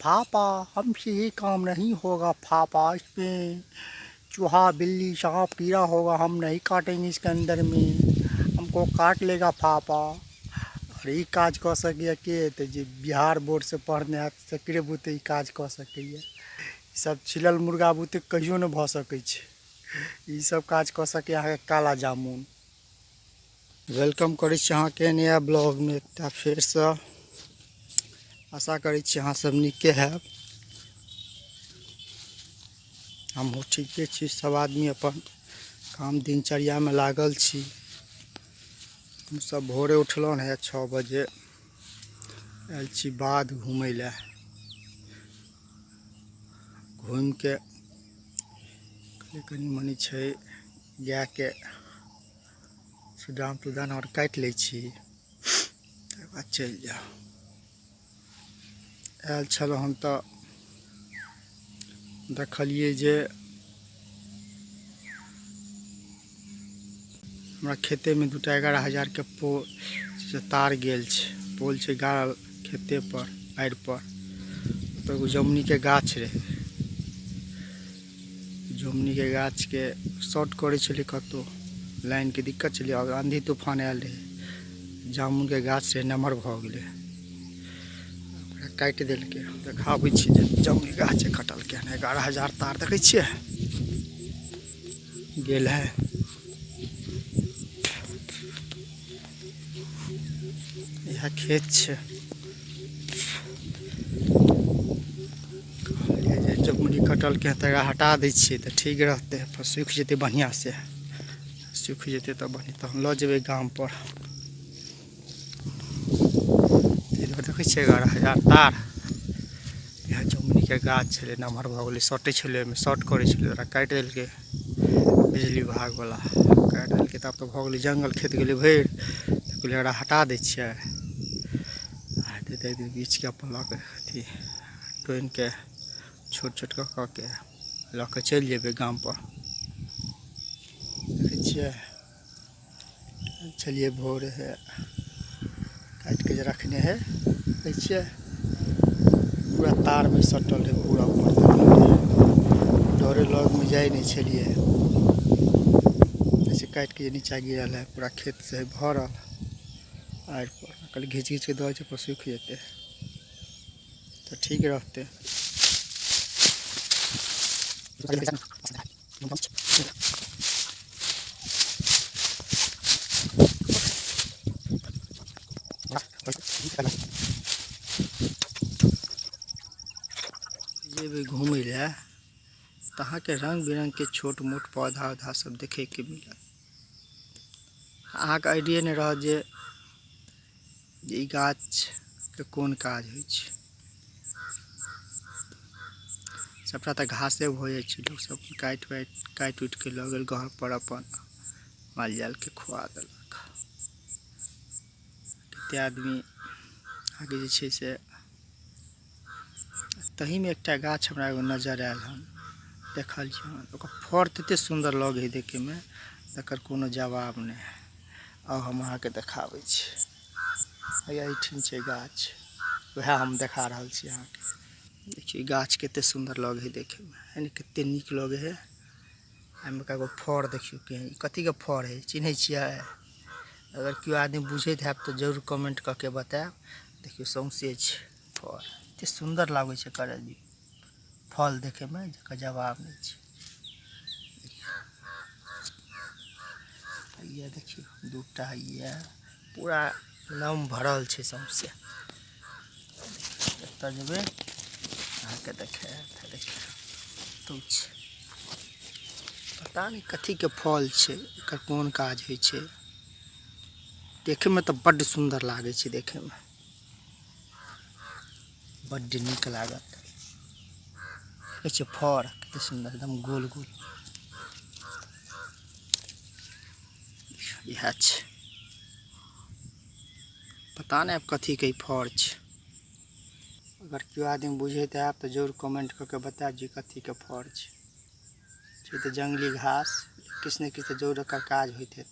फापा हमसे ये काम नहीं होगा फापा, इसमें चूहा बिल्ली सांप कीड़ा होगा, हम नहीं काटेंगे इसके अंदर में, हमको काट लेगा फापा। और ये काज कह सके के तो जी बिहार बोर्ड से पढ़ने सकरे बुते ई काज कह सके। सब छिलल मुर्गा बुते कहियो न भ सकै छै। ई सब काज कह सके अहाँ के काला जामुन। वेलकम करै छी अहाँ के नया ब्लॉग में एकटा फेर से। आशा करै छी अहाँ सब नीके हैब। हमहूँ ठीके छी, सब आदमी अपन काम दिनचर्या में लागल छी। हम सब भोरे उठलहुँ है 6 बजे, आयल छी बाध घूमय लए। घूम के कनी मनी छै गाय के सुदाम तुदान और काट ले छी, तकर बाद चल जाओ। आयल छलहुँ हम तो देखलिए जे हमरा खेते में 2टा 11,000 के पोल से तार गेल छै। पोल छै गाड़ल खेते पर आड़ पर, तो एगो जमुनी के गाछ रहे। जमुनी के गाछ के शॉर्ट करे छले, कतो लाइन के दिक्कत छले और आंधी तूफान आयल रहे। जामुन के गाछ से नमहर भ गेले, काट देलके। देखाबै छी जे जमुनी गाछ कटल के 11,000 तार देखे छिए गेल है। यह खेत छै, जमुनी कटल के तकरा हटा दै छियै तऽ ठीक रहतै, पर सूखि जेतै बढ़िया से। सूखि जेतै तऽ बढ़िया, तहन लऽ जेबै गाम पर। इधर देखै छियै 11,000 तार। यह जमुनी के गाछ छलै, नमहर भऽ गेलै, शॉर्टे छलै, ओहिमे शॉर्ट करै छलै, ओकरा काटि देलकै बिजली विभाग वाला। काटि देलकै तब तऽ भऽ गेलै जंगल, खेत गेलै भरि। तऽ कहलियै एकरा हटा दै छियै, बीच के अपन लऽ के अथी टोइन के छोट छोट कऽ के लऽ के चलि जेबै गाम पर। देखै छियै चलिए भोरे है काट के जे रखने है, देखै छियै पूरा तार में सटल है, पूरा ऊपर डरे लग में जाय नहीं छलिए। ऐसे काट के नीचा गिरल है, पूरा खेत से भरल आड़ पर। कल घीच घीच के दो पर सूख जेते तो ठीक रहते। जेबै घूमय लए तऽ अहाँ के रंग बिरंग के छोट मोट पौधा उधा सब देखे के मिलत। अहाँ के आइडिया नहीं रहत जे ई गाछ के कोन काज होइ छै। सबटा तऽ घासे हो जाइ छै, लोग सब काटि उट के लऽ गेल घर पर, अपन माल जाल के खुआ देलक। कते आदमी आगे जे छै से तही में एकटा गाछ हमरा एगो नजर आयल हन, देखल छी ओकर फर तते सुंदर लगे है देखे में, तकर कोनो जवाब नहीं। अब हम अहाँ के देखाबै छी, एहिठिन छै गाछ, वह हम देखा रहल छी अहाँ के। देखिए गाछ कते सुंदर लगे है देखे में, यानी कते नीक लगे है। एहिमे एगो फर देखियो केहन, कथी के फर है चिन्है छियै? अगर केओ आदमी बुझैत हैत तो जरूर कमेंट करके बताएब। देखियो सौंसे छै फर, एते सुंदर लागे छै कर फल देखे में, जकर जवाब नहीं छै। ये देखियो 2टा ये पूरा लम भरल छै सौंसे। एतऽ जेबै अहाँ के देखा पता नहीं कथी के फल छै, एकर कोन काज होइ छै। देखे में तो बड़ सुंदर लागे छै, देखे में बड़ नीक लागत। देखिए फर कते सुंदर एकदम गोल गोल, यह छै। पता नहीं अब कथी के फर छै। अगर केओ आदमी बुझैत हैत तो जरूर कमेंट करके बताएब जे कथी के फर छै। तो जंगली घास किछु ने किछु जरूर एकर काज होइत है,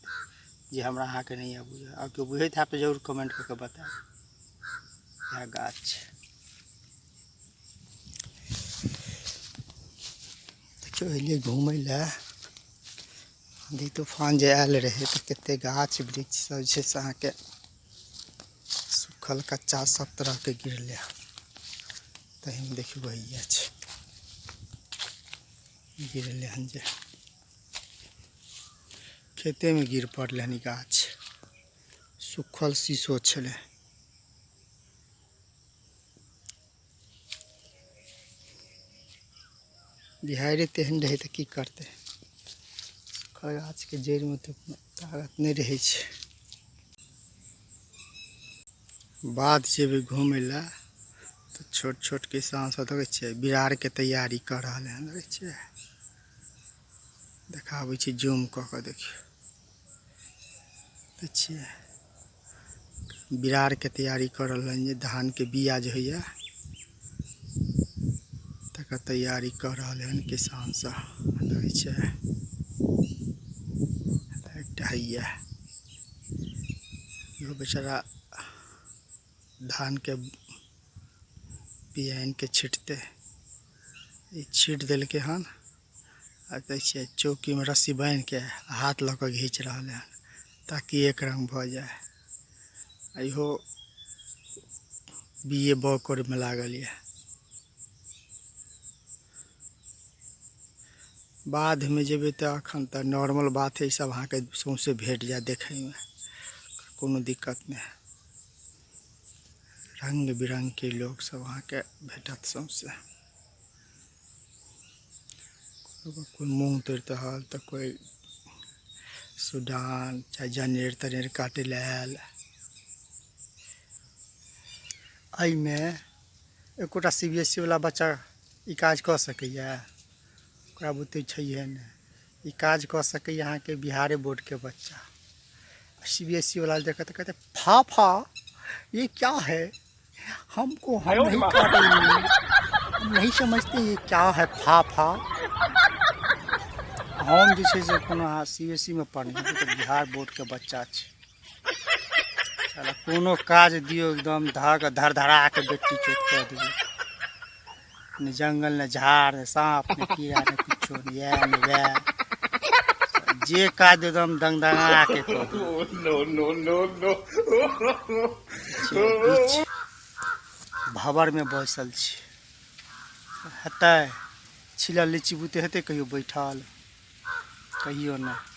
जे हमरा अहाँ के नहीं बुझल। और केओ बुझैत हैत तो जरूर कमेंट करके बताएब। यह गाछ चलिए घूमय लए। आंधी तूफान जे आयल रहे तो कते गाछ वृक्ष सब छै से अहाँके सूखल कच्चा सब तरह के गिरले। तही में देखियो भैया छै गिरले हन जे खेते में गिर पड़ले हन गाछ। सूखल शीशो छले। बिहारे तेहन रहे तो की करते। सूखल गाछ के जड़ में तो ताकत नहीं रहे छै। बाद जेबे घूमे ला तो छोट छोट किसान सब देखे छियै बिरार के तैयारी कर रहा है। देखे छियै देखाबै छी जूम कऽ के देखियो देखिए बिरार के तैयारी कर रहा है। धान के बिया जो है तकर तैयारी कर रहा है किसान सब। देखे छियै एकटा हैया इहो बेचारा धान के बियान के छिटते छीट दिलके हन। आ देखिए चौकी में रस्सी बांध के हाथ लऽ के घींच रहा है ताकि एक रंग भ जाए। इहो बीए बौ करे में लागल ये। बाद में जेबे तो अखन तो नॉर्मल बात है। सब अहाँ के सौंसे भेट जाए देखे में कोनो दिक्कत नहीं। रंग बिरंग के लोग सब अहाँ के भेटत सौंसे। कोई मूंग तोड़ रहल तो कोई सुडान चाहे जनेर तनेर काटे ले आयल। एहि में एकोटा CBSE वाला बच्चा ई काज कऽ सकैया। ओकरा बुते छैहे नहीं ई काज कऽ सकैया अहाँ के बिहारे बोर्ड के बच्चा। CBSE वाला देखा तो कहते फाफा ये क्या है हमको हम नहीं काटेंगे। हम नहीं समझते ये क्या है फाफा। हम जे छै से कोनो CBSE में पढ़ने तो बिहार बोर्ड के बच्चा छै। साला कोनो काज दियो एकदम धर धरा के बेटी चोट कर दियो। न जंगल न झाड़ न सांप न कीड़ा न कुछो न ये न वे जे काज एकदम दंगदंगा के कर दियो। नो भवर में बैसल छी हेतै छिलल लीची बुते हेतै कहियो बैठल कहियो नहीं।